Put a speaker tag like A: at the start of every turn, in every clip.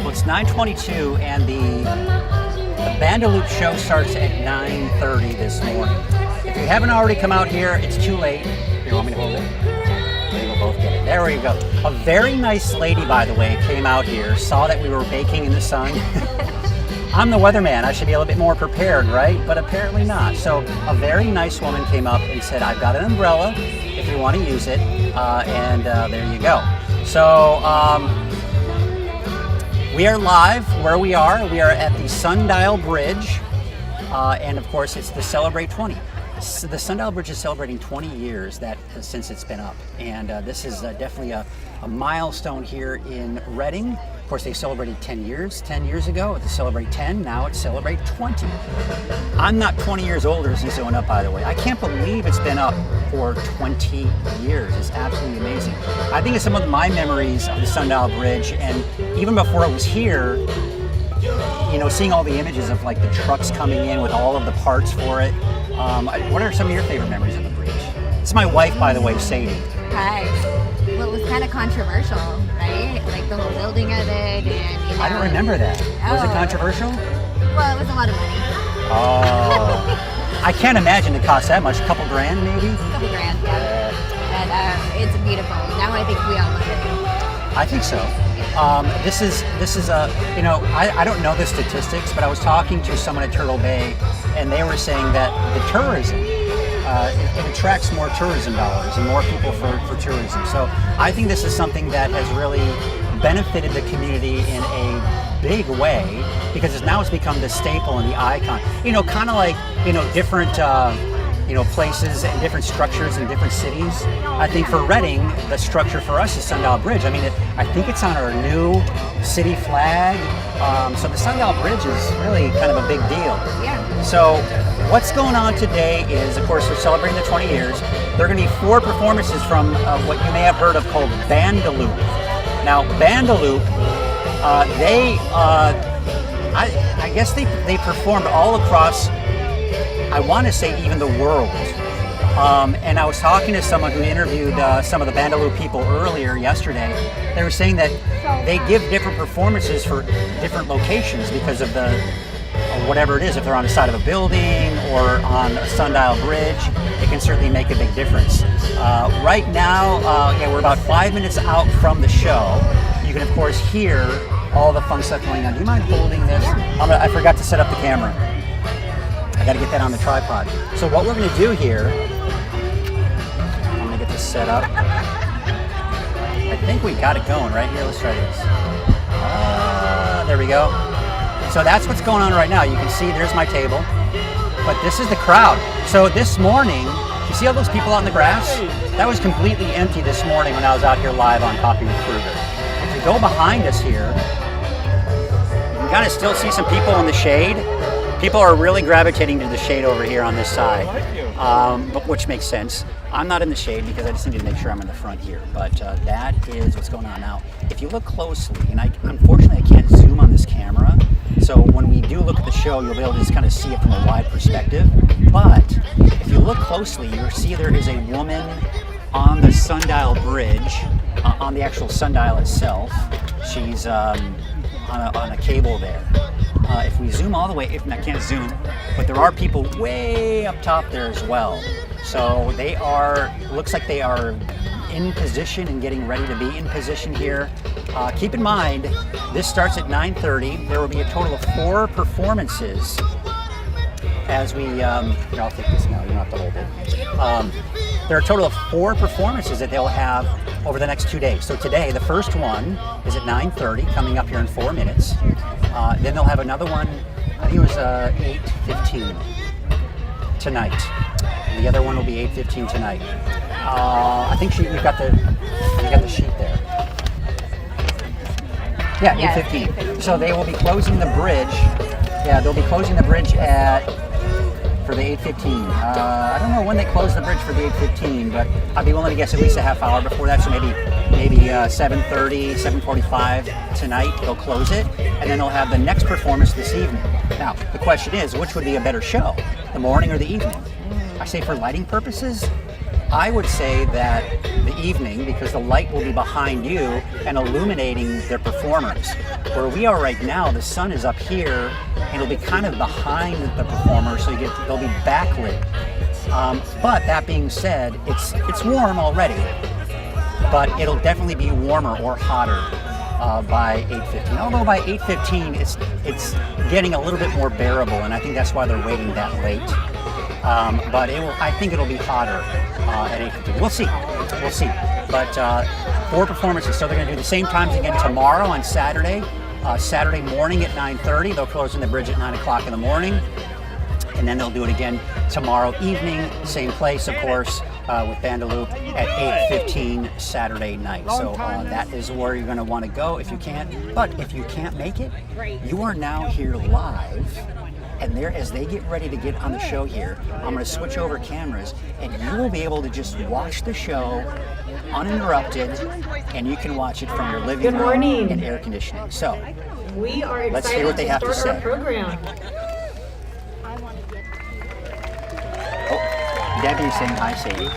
A: Well, it's 9:22, and the Bandaloop show starts at 9:30 this morning. If you haven't already come out here, it's too late. You want me to hold it? Maybe we'll both get it. There we go. A very nice lady, by the way, came out here, saw that we were baking in the sun. I'm the weatherman. I should be a little bit more prepared, right? But apparently not. So a very nice woman came up and said, I've got an umbrella if you want to use it. And there you go. So we are live where we are. We are at the Sundial Bridge. And of course, it's the Celebrate 20. The Sundial Bridge is celebrating 20 years since it's been up. And this is definitely a milestone here in Reading. Of course, they celebrated 10 years ago. It's Celebrate 10, now it's Celebrate 20. I'm not 20 years older since it went up, by the way. I can't believe it's been up for 20 years. It's absolutely amazing. I think it's some of my memories of the Sundial Bridge, and even before it was here, you know, seeing all the images of like the trucks coming in with all of the parts for it. What are some of your favorite memories of the bridge? It's my wife, by the way, Sadie.
B: Hi. Well, it was kind of controversial, right? Like the whole building of it, and you know.
A: I don't remember that. Was it controversial?
B: Well, it was a lot of money.
A: Oh. I can't imagine it cost that much. A couple grand, maybe?
B: A couple grand, yeah. And it's beautiful. Now I think we all love it.
A: I think so. This is a, you know, I don't know the statistics, but I was talking to someone at Turtle Bay, and they were saying that the tourism, it attracts more tourism dollars and more people for tourism. So I think this is something that has really benefited the community in a big way, because it's become the staple and the icon. You know, kind of like, you know, different you know, places and different structures in different cities. I think for Reading, the structure for us is Sundial Bridge. I mean, I think it's on our new city flag. So the Sundial Bridge is really kind of a big deal.
B: Yeah.
A: So what's going on today is, of course, we're celebrating the 20 years. There are going to be 4 performances from what you may have heard of called Bandaloop. Now, Bandaloop, I guess they performed all across, I want to say even the world. And I was talking to someone who interviewed some of the Bandaloop people earlier yesterday. They were saying that they give different performances for different locations because of whatever it is. If they're on the side of a building or on a Sundial Bridge, it can certainly make a big difference. Right now, we're about 5 minutes out from the show. You can, of course, hear all the fun stuff going on. Do you mind holding this? I forgot to set up the camera. I got to get that on the tripod. So what we're going to do here, I'm going to get this set up. I think we got it going right here. Let's try this. There we go. So that's what's going on right now. You can see there's my table, but this is the crowd. So this morning, you see all those people out in the grass? That was completely empty this morning when I was out here live on Coffee with Kruger. If you go behind us here, you can kind of still see some people in the shade. People are really gravitating to the shade over here on this side, but which makes sense. I'm not in the shade because I just need to make sure I'm in the front here, but that is what's going on now. If you look closely, and unfortunately I can't zoom on this camera, so when we do look at the show, you'll be able to just kind of see it from a wide perspective, but if you look closely, you'll see there is a woman on the Sundial Bridge, on the actual sundial itself. She's on a cable there. If we zoom all the way, I can't zoom, but there are people way up top there as well. So looks like they are in position and getting ready to be in position here. Keep in mind, this starts at 9:30. There will be a total of 4 performances as we, here, I'll take this now, you don't have to hold it. There are a total of 4 performances that they'll have over the next 2 days. So today, the first one is at 9:30, coming up here in 4 minutes. Then they'll have another one, I think it was 8:15 tonight. And the other one will be 8:15 tonight. I think you got the sheet there. Yeah, 8:15. So they will be closing the bridge. Yeah, they'll be closing the bridge for the 8:15. I don't know when they close the bridge for the 8:15, but I'd be willing to guess at least a half hour before that. So maybe 7:30, 7:45 tonight they'll close it, and then they'll have the next performance this evening. Now the question is, which would be a better show, the morning or the evening? I say for lighting purposes, I would say that the evening, because the light will be behind you and illuminating their performers. Where we are right now, the sun is up here, and it'll be kind of behind the performers, so they'll be backlit. But that being said, it's warm already, but it'll definitely be warmer or hotter by 8:15. Although by 8:15, it's getting a little bit more bearable, and I think that's why they're waiting that late. But I think it'll be hotter at 8:15. We'll see. But 4 performances, so they're going to do the same times again tomorrow on Saturday. Saturday morning at 9:30. They'll close in the bridge at 9 o'clock in the morning. And then they'll do it again tomorrow evening, same place, of course, with Bandaloop at 8:15 Saturday night. So that is where you're going to want to go if you can. But if you can't make it, you are now here live. And there, as they get ready to get on the show here, I'm going to switch over cameras, and you will be able to just watch the show uninterrupted, and you can watch it from your living room and air conditioning. So
C: we are excited
A: let's hear what they have to say.
C: Our program.
A: Debbie's saying hi, Sadie.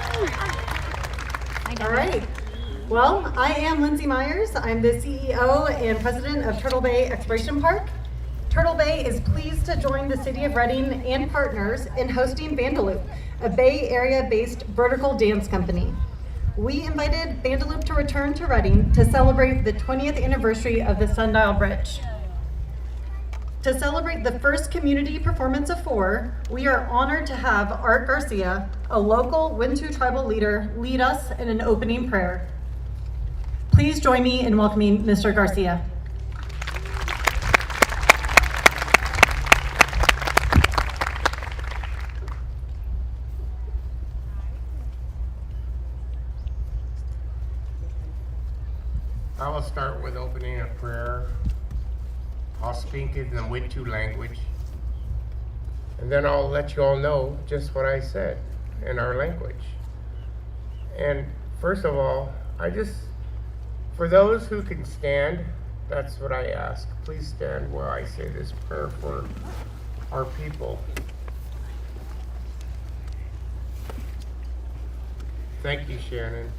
C: All right. Well, I am Lindsay Myers. I'm the CEO and President of Turtle Bay Exploration Park. Turtle Bay is pleased to join the City of Redding and partners in hosting Bandaloop, a Bay Area-based vertical dance company. We invited Bandaloop to return to Redding to celebrate the 20th anniversary of the Sundial Bridge. To celebrate the first community performance of 4, we are honored to have Art Garcia, a local Wintu tribal leader, lead us in an opening prayer. Please join me in welcoming Mr. Garcia.
D: I will start with opening a prayer. I'll speak in the Wintu language, and then I'll let you all know just what I said in our language. And first of all, for those who can stand, that's what I ask. Please stand while I say this prayer for our people. Thank you, Shannon.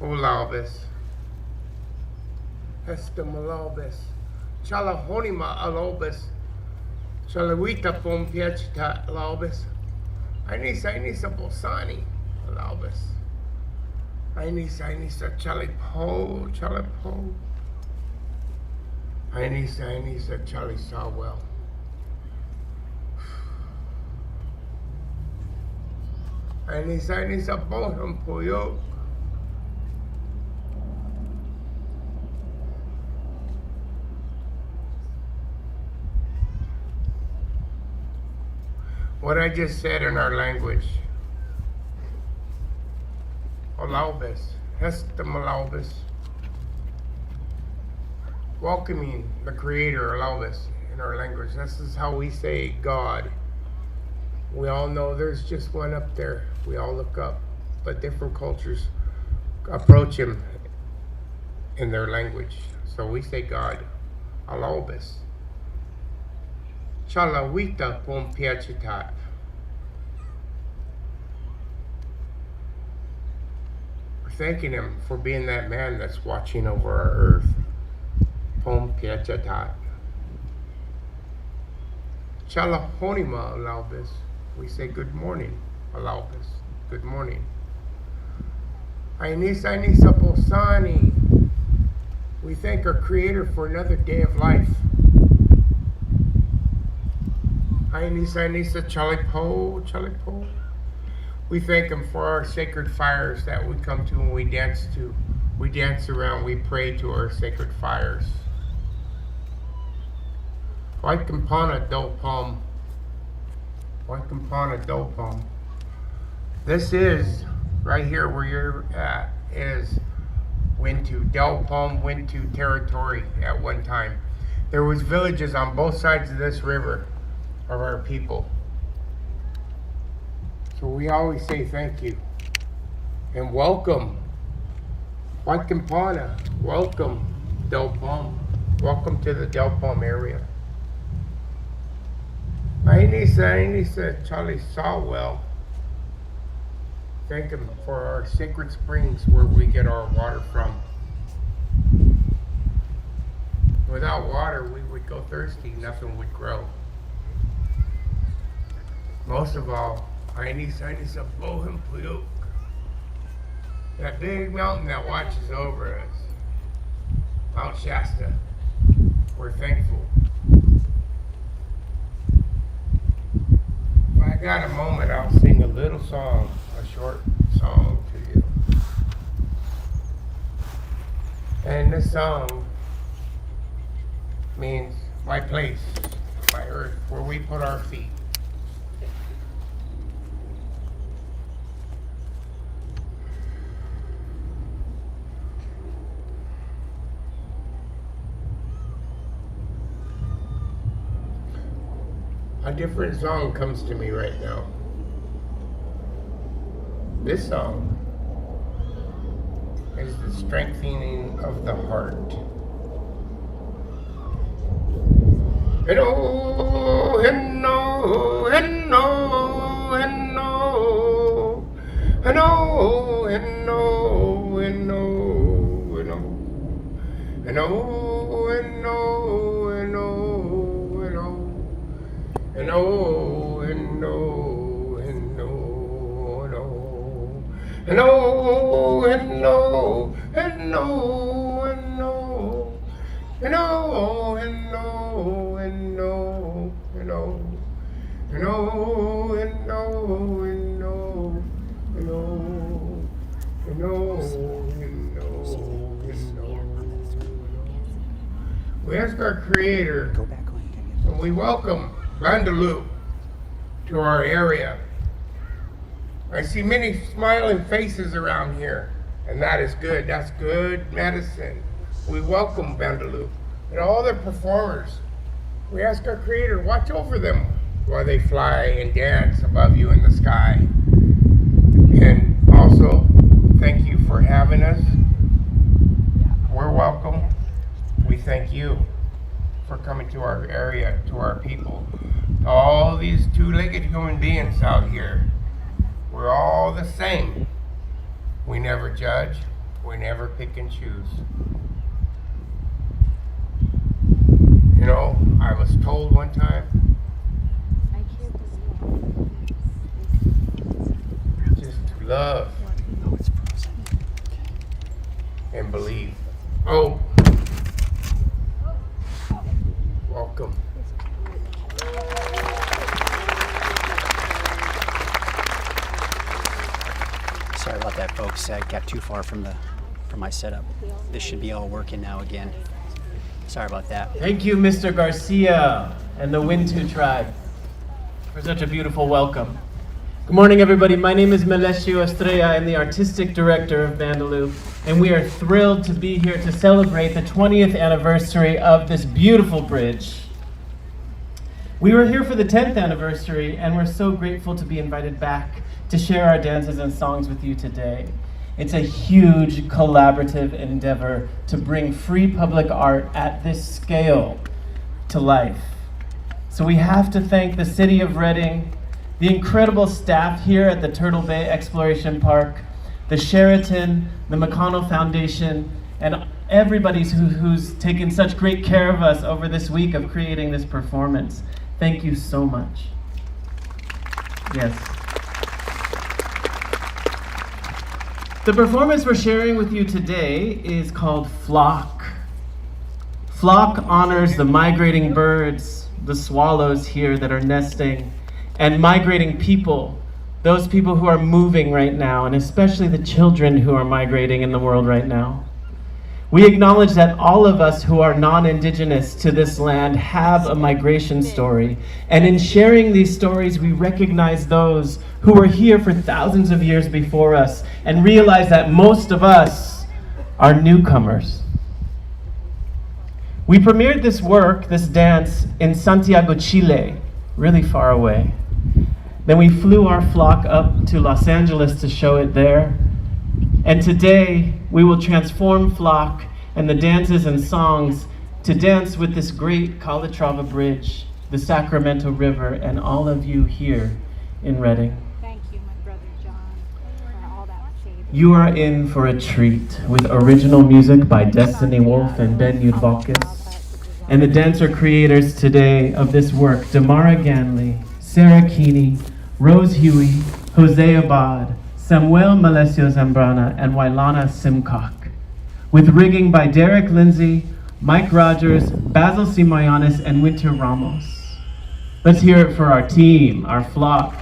D: Ulabis. Hestamalabis. Chalahonima alobis. Chalawita pompiachita alobis. Ainisa bosani alobis. Ainisa chalipo. Ainisa chalisawel. Ainisa boham poyo. What I just said in our language, Olaubis, Hestamalaubis, welcoming the Creator, Olaubis, in our language. This is how we say God. We all know there's just one up there. We all look up, but different cultures approach Him in their language. So we say God, Olaubis. Chalawita pompiachitat. We're thanking Him for being that man that's watching over our earth. Pompiachitat. Chalahonima alaubis. We say good morning, alaubis. Good morning. Ainisa posani. We thank our Creator for another day of life. Ainisa chalipo. We thank Him for our sacred fires that we come to and we dance to. We dance around, we pray to our sacred fires. Waikampana dopam. This is, right here where you're at, is Wintu, Delpom Wintu territory at one time. There was villages on both sides of this river of our people. So we always say thank you and welcome. Waikampana, welcome Delpom. Welcome to the Delpom area. I need Charlie Sawwell. Thank him for our sacred springs where we get our water from. Without water, we would go thirsty, nothing would grow. Most of all, I need some Bohem Puyuk. That big mountain that watches over us. Mount Shasta. We're thankful. If I got a moment, I'll sing a little song, a short song to you. And this song means my place, my earth, where we put our feet. A different song comes to me right now. This song is the strengthening of the heart. Hello, hello, hello, hello, hello, hello, hello, hello, hello, hello, hello. And oh, and oh, and oh, and oh, and oh, and oh, and oh, and oh, and oh, and oh, and oh, and oh, and oh, and oh, and oh, and oh, and oh, and oh. We ask our Creator, and we welcome Bandaloo to our area. I see many smiling faces around here, and that is good. That's good medicine. We welcome Bandaloo and all their performers. We ask our Creator, watch over them while they fly and dance above you in the sky. And also, thank you for having us. We're welcome. We thank you for coming to our area, to our people. All these two-legged human beings out here, we're all the same. We never judge, we never pick and choose. You know, I was told one time, just to love and believe. Oh, welcome.
A: Sorry about that, folks. I got too far from my setup. This should be all working now again. Sorry about that.
E: Thank you, Mr. Garcia and the Wintu tribe for such a beautiful welcome. Good morning, everybody. My name is Melesio Estrella. I'm the artistic director of Bandaloo, and we are thrilled to be here to celebrate the 20th anniversary of this beautiful bridge. We were here for the 10th anniversary, and we're so grateful to be invited back to share our dances and songs with you today. It's a huge collaborative endeavor to bring free public art at this scale to life. So we have to thank the City of Reading, the incredible staff here at the Turtle Bay Exploration Park, the Sheraton, the McConnell Foundation, and everybody who's taken such great care of us over this week of creating this performance. Thank you so much. Yes. The performance we're sharing with you today is called Flock. Flock honors the migrating birds, the swallows here that are nesting, and migrating people, those people who are moving right now, and especially the children who are migrating in the world right now. We acknowledge that all of us who are non-indigenous to this land have a migration story, and in sharing these stories, we recognize those who were here for thousands of years before us, and realize that most of us are newcomers. We premiered this work, this dance, in Santiago, Chile, really far away. Then we flew our flock up to Los Angeles to show it there. And today, we will transform Flock and the dances and songs to dance with this great Calatrava bridge, the Sacramento River, and all of you here in Reading.
F: Thank you, my brother John, for all that favor.
E: You are in for a treat with original music by Destiny Wolf and Ben Yudvalkis, and the dancer creators today of this work, Damara Ganley, Sarah Keeney, Rose Huey, Jose Abad, Samuel Malesio Zambrana, and Wailana Simcock, with rigging by Derek Lindsay, Mike Rogers, Basil Simoyanis, and Winter Ramos. Let's hear it for our team, our flock.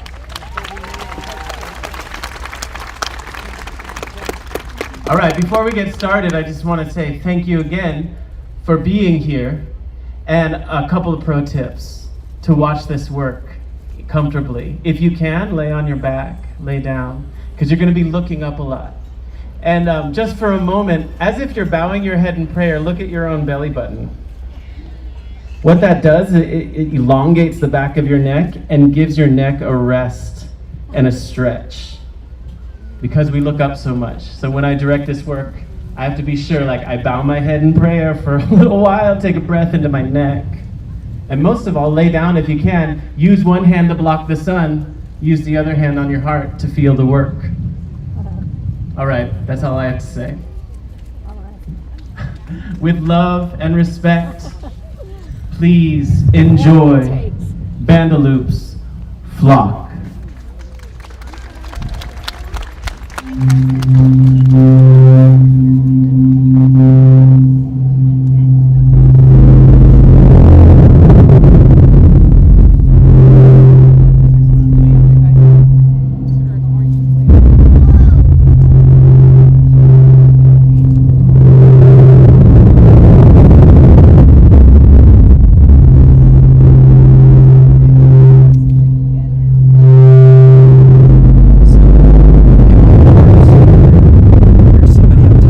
E: All right, before we get started, I just want to say thank you again for being here, and a couple of pro tips to watch this work comfortably. If you can, lay on your back, lay down, because you're going to be looking up a lot. And just for a moment, as if you're bowing your head in prayer, look at your own belly button. What that does, it elongates the back of your neck and gives your neck a rest and a stretch, because we look up so much. So when I direct this work, I have to be sure, like, I bow my head in prayer for a little while, take a breath into my neck. And most of all, lay down if you can. Use one hand to block the sun. Use the other hand on your heart to feel the work. All right, that's all I have to say. With love and respect, please enjoy Bandaloop's Flock.
A: There's somebody else.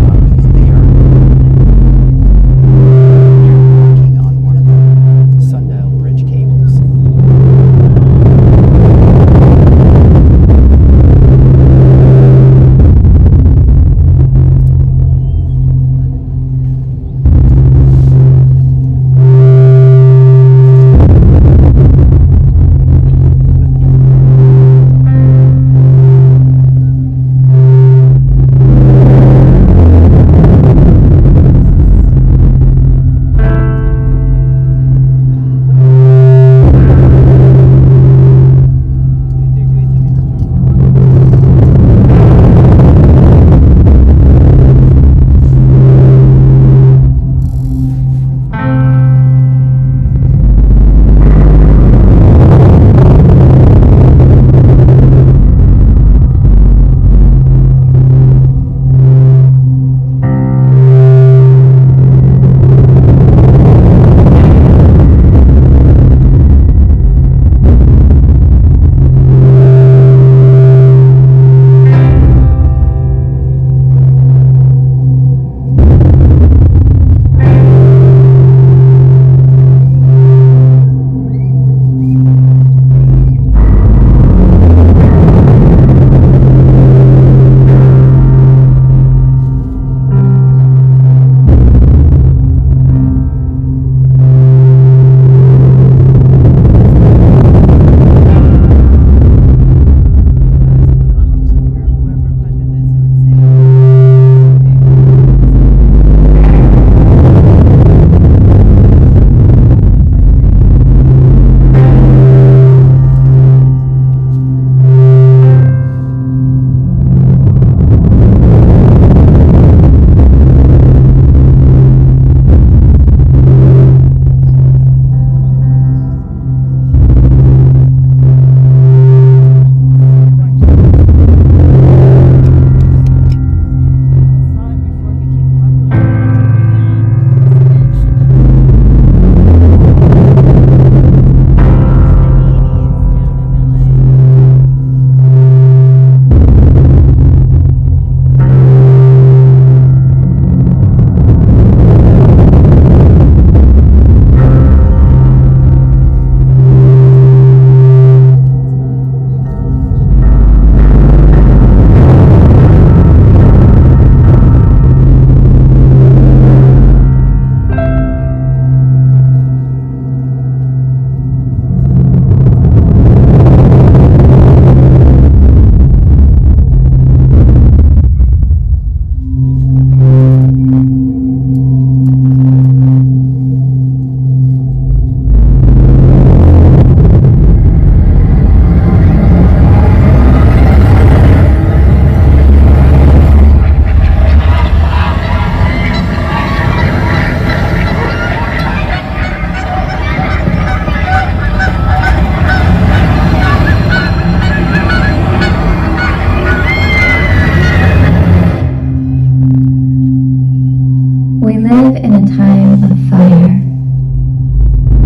G: live in a time of fire.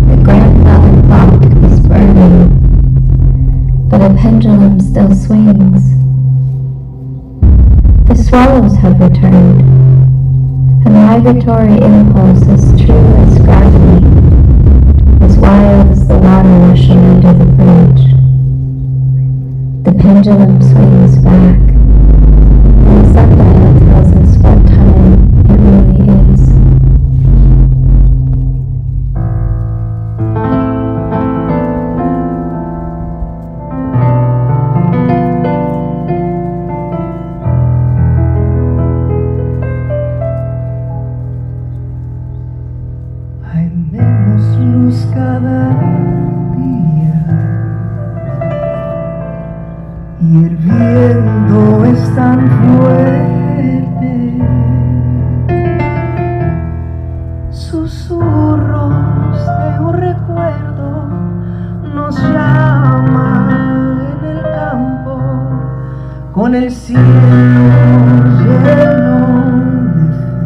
G: The grandfather clock is burning, but a pendulum still swings. The swallows have returned. A migratory impulse as true as gravity, as wild as the water rushing under the bridge. The pendulum swings back, and the sundial tells us what time it really is.
H: Hay menos luz cada día y el viento es tan fuerte. Susurros de un recuerdo nos llama en el campo con el cielo lleno de fe.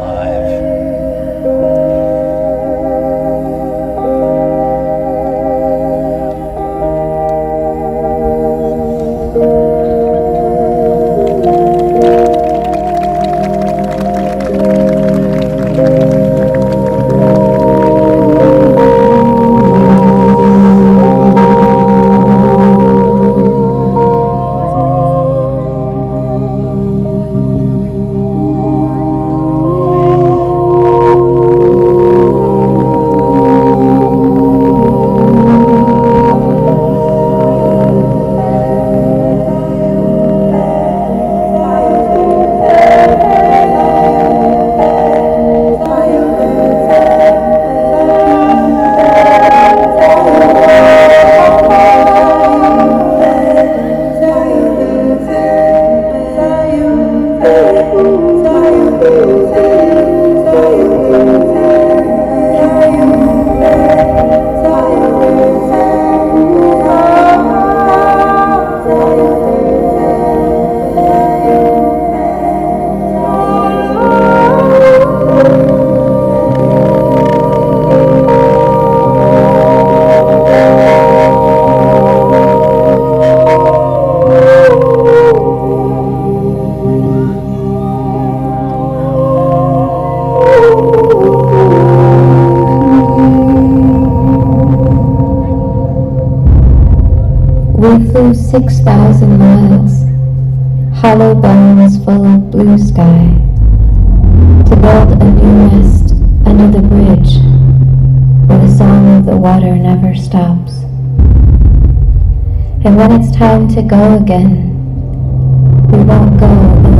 A: alive.
G: We flew 6,000 miles, hollow bones full of blue sky, to build a new nest under the bridge where the song of the water never stops. And when it's time to go again, we won't go alone.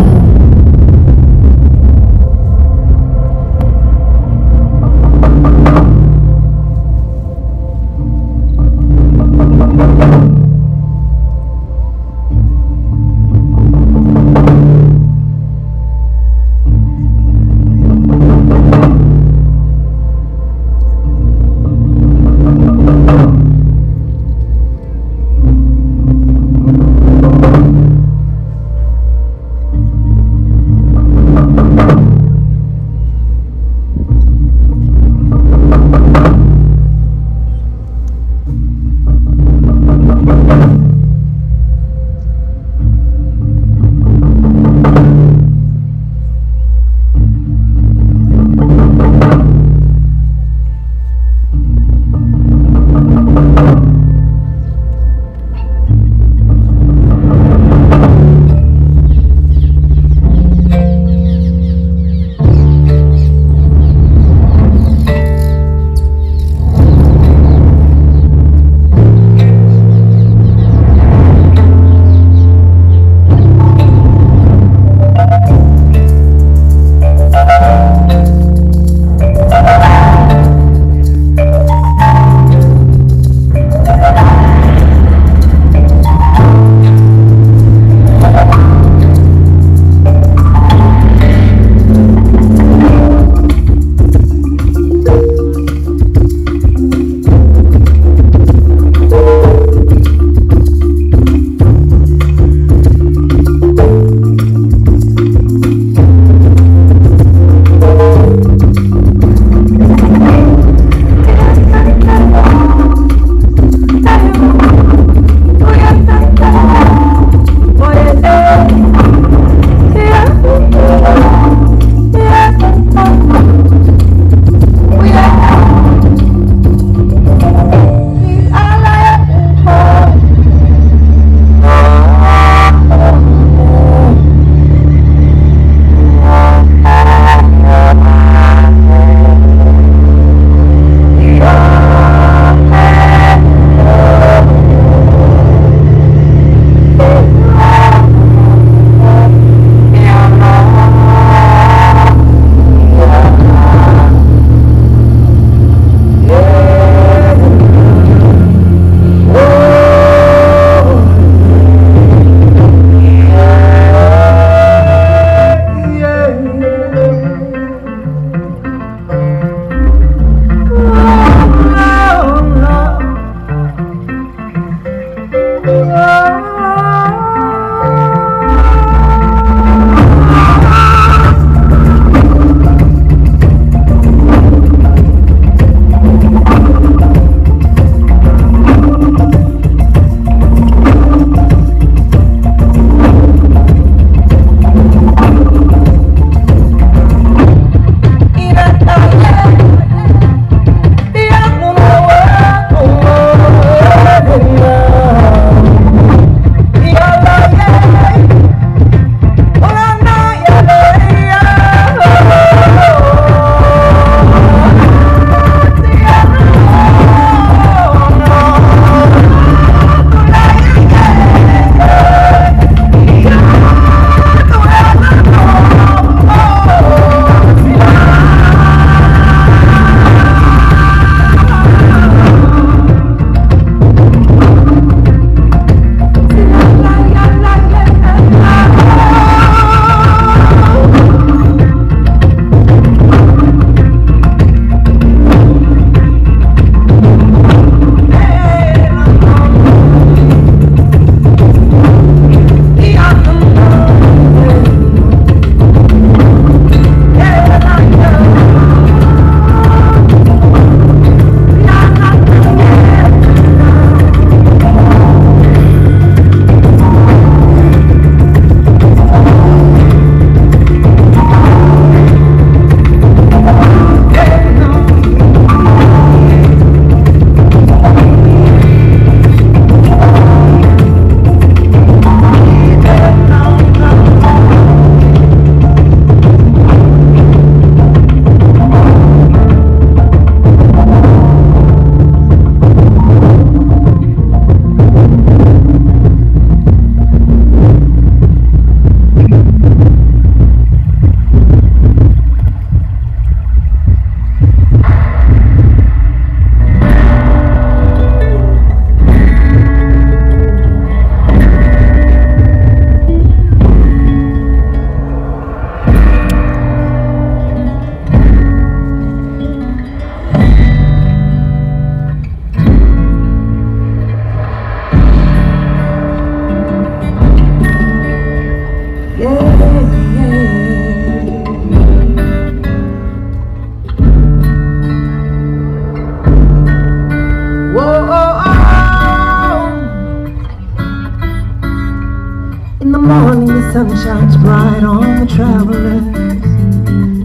H: light on the travelers.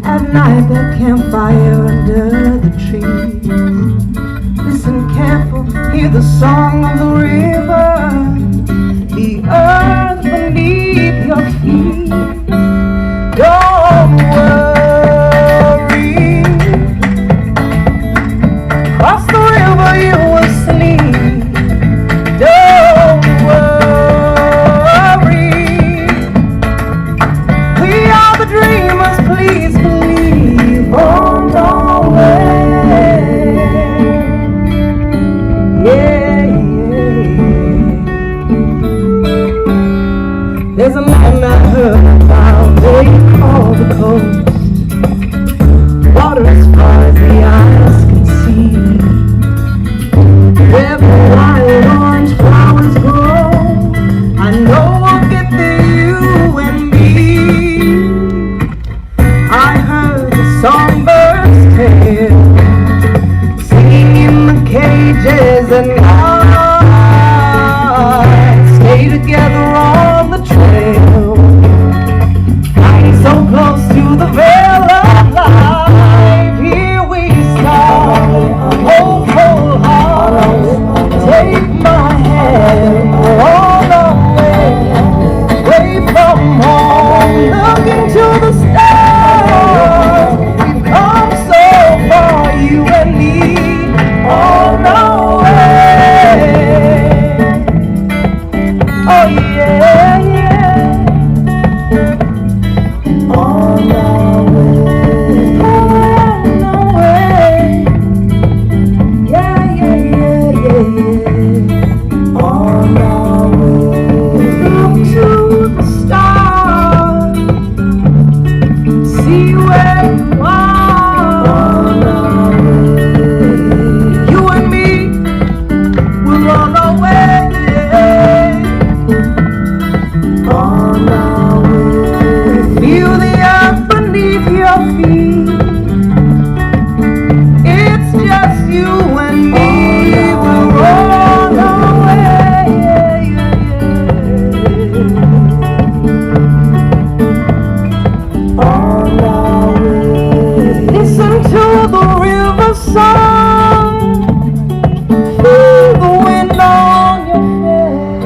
H: At night, that campfire under the trees. Listen careful, hear the song of the river, the earth beneath your feet. Don't worry, cross the river you will sleep. Don't worry, we are the dreamers, please believe on our way. Yeah, yeah. There's a land I heard about, they call the coast. Water as far as the eyes can see, where the wild orange flowers grow. I know we'll get there, you and me. I heard the songbirds tale, singing in the cages at night. Stay together on the trail, flying so close to the veil of life. Here we start, hopeful hearts. Take my hand, all the way, way from home. Look into the stars. We've come so far, you and me, on our way. Oh yeah, yeah. On our way, on our way. Yeah, yeah, yeah, yeah, yeah. On our way. Look to the stars, see where you are. On our way, you and me, we're on our way. On our way, feel the earth beneath your feet. It's just you and me. We're on our way. Yeah, yeah, yeah. On our way. Listen to the river song. Feel the wind on your face.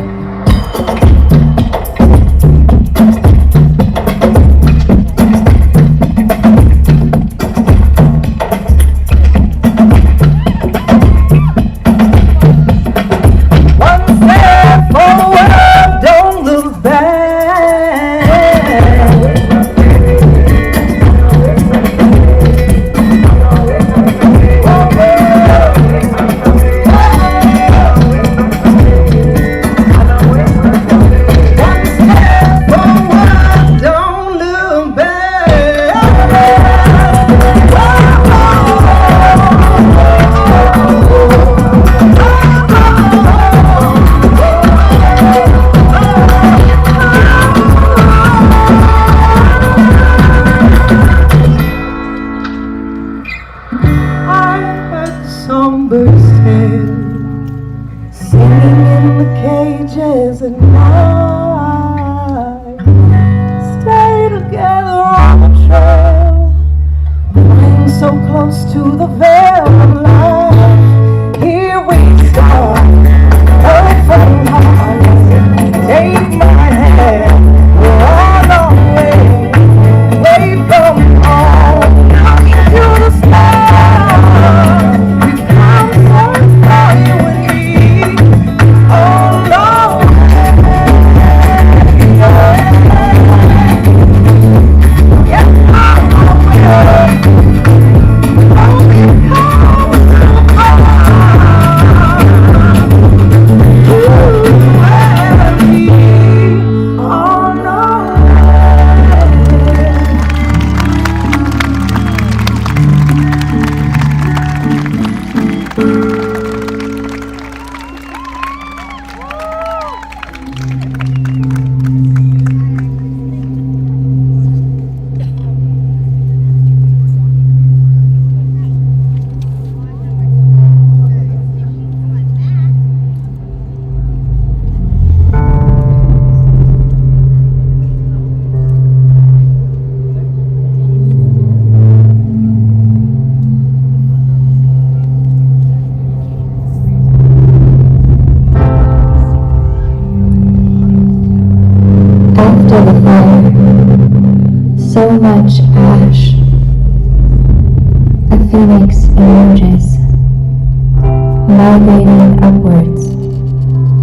H: One step forward, don't look back. One step forward, don't look back. I heard the songbirds tale, singing in the cages at night. Stay together on the trail, flying so close to the veil of life. Here we start, open hearts. Take my hand, we're on our way, way from home. Looking to the stars, we've come so far, you and me. Oh Lord, yeah, I'm on my way. Oh, we've come
G: phoenix emerges, migrating upwards,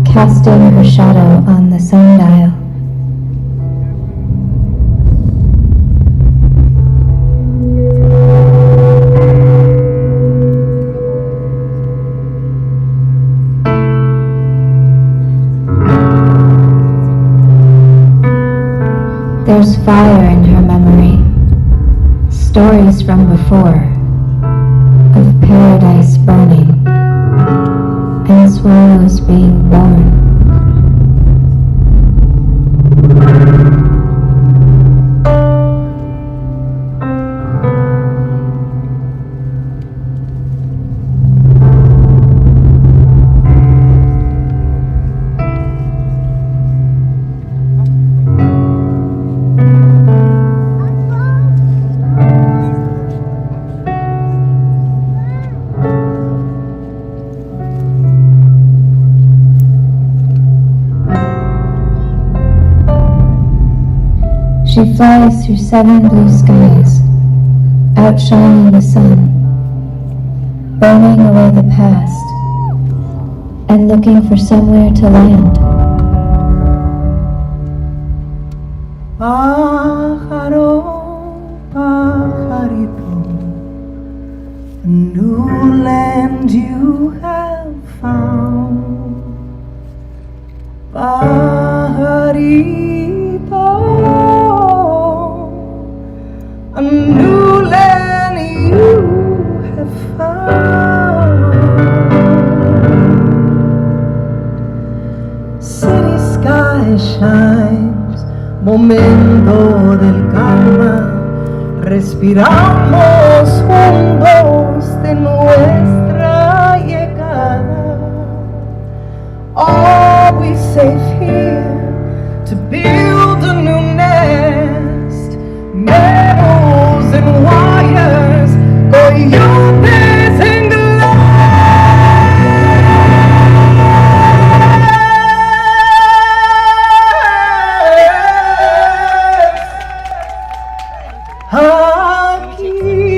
G: casting her shadow on the sundial. There's fire in her memory, stories from before, of paradise burning, and swallows being born. She flies through 7 blue skies, outshining the sun, burning away the past, and looking for somewhere to land.
H: Pájaro, pajarito, a new land you have found. Pajarito, a new land you have found. City sky shines, momento del calma, respiramos juntos de nuestra llegada. Are we safe here to build a new nest? Metals and wires, coyotes and glass. Aquí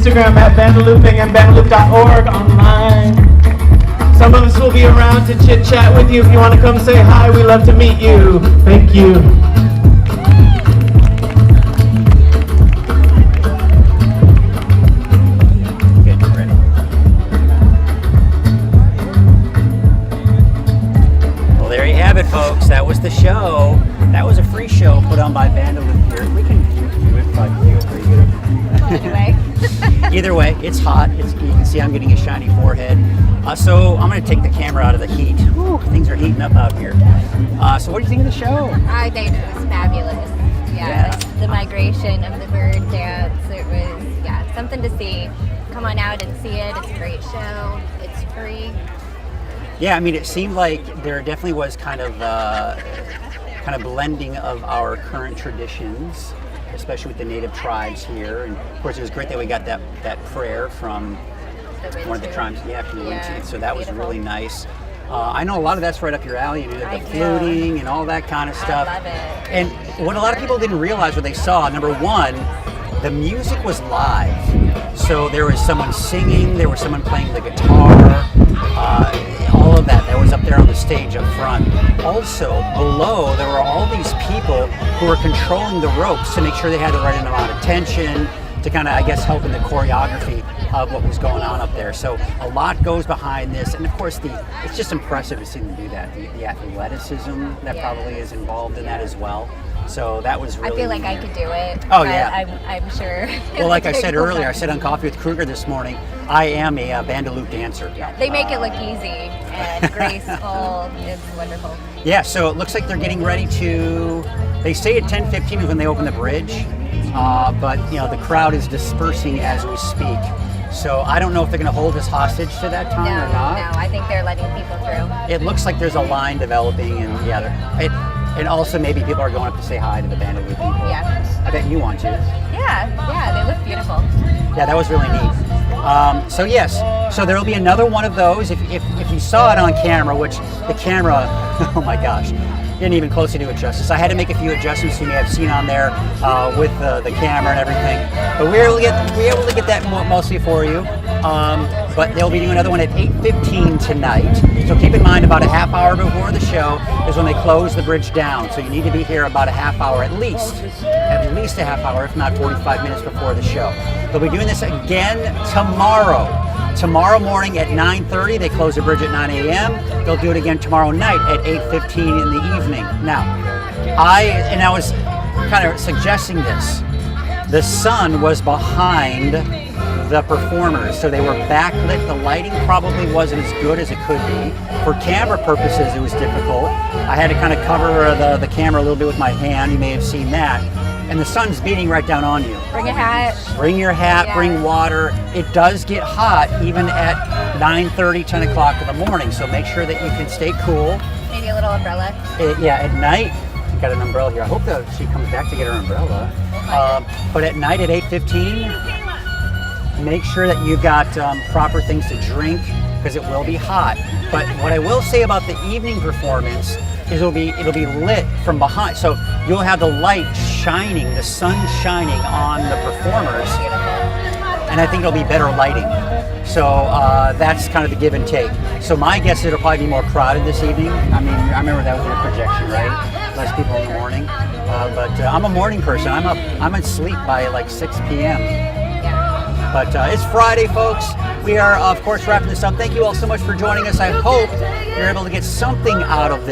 E: Instagram at Vandalooping and vandaloop.org online. Some of us will be around to chit chat with you. If you want to come say hi, we love to meet you. Thank you.
A: Well, there you have it, folks. That was the show. That was a free show put on by Vandaloop here. We can do it, probably feel pretty good.
B: Anyway.
A: Either way, it's hot. You can see I'm getting a shiny forehead. So I'm going to take the camera out of the heat. Whew, things are heating up out here. So what do you think of the show?
B: I think it was fabulous.
A: Yeah.
B: The migration of the bird dance. It was, something to see. Come on out and see it. It's a great show. It's free.
A: Yeah, I mean, it seemed like there definitely was kind of blending of our current traditions, especially with the native tribes here. And of course, it was great that we got that prayer from one of the tribes, from the Wintu. So that was really nice. I know a lot of that's right up your alley, the fluting and all that kind of stuff.
B: I love it.
A: And what a lot of people didn't realize what they saw, number one, the music was live. So there was someone singing, there was someone playing the guitar, all of that was up there on the stage up front. Also, below, there were all these people who were controlling the ropes to make sure they had the right amount of tension, to kind of, I guess, help in the choreography of what was going on up there. So a lot goes behind this, and of course it's just impressive to see them do that. The athleticism that probably is involved in that as well. So that was really...
B: I feel like I could do it.
A: Oh, yeah.
B: I'm sure.
A: Well, like I said earlier, I said on Coffee with Kruger this morning, I am a Bandaloop dancer.
B: They make it look easy and graceful. It's wonderful.
A: Yeah, so it looks like they're getting ready to... They say at 10:15 is when they open the bridge, but the crowd is dispersing as we speak. So I don't know if they're going to hold us hostage to that time or not.
B: No, I think they're letting people through.
A: It looks like there's a line developing, and and also maybe people are going up to say hi to the Bandaloop people.
B: Yeah.
A: I bet you want to.
B: Yeah, they look beautiful.
A: Yeah, that was really neat. So yes, so there will be another one of those. If you saw it on camera, which the camera, oh my gosh, didn't even closely do it justice. I had to make a few adjustments you may have seen on there with the camera and everything. But we were able to get that mostly for you. But they'll be doing another one at 8:15 tonight. So keep in mind, about a half hour before the show is when they close the bridge down. So you need to be here about a half hour at least a half hour, if not 45 minutes before the show. They'll be doing this again tomorrow. Tomorrow morning at 9:30, they close the bridge at 9 a.m. They'll do it again tomorrow night at 8:15 in the evening. Now, I was kind of suggesting this. The sun was behind the performers, so they were backlit. The lighting probably wasn't as good as it could be. For camera purposes, it was difficult. I had to kind of cover the camera a little bit with my hand. You may have seen that. And the sun's beating right down on you.
B: Bring a hat.
A: Bring your hat, bring water. It does get hot even at 9:30, 10 o'clock in the morning, so make sure that you can stay cool.
B: Maybe a little umbrella.
A: At night, I've got an umbrella here. I hope that she comes back to get her umbrella. But at night at 8:15, make sure that you've got proper things to drink, because it will be hot. But what I will say about the evening performance is it'll be lit from behind. So you'll have the light shining, the sun shining on the performers. And I think it'll be better lighting. So that's kind of the give and take. So my guess is it'll probably be more crowded this evening. I mean, I remember that was your projection, right? Less people in the morning. But I'm a morning person. I'm asleep by like 6 p.m. But it's Friday, folks. We are, of course, wrapping this up. Thank you all so much for joining us. I hope you're able to get something out of this.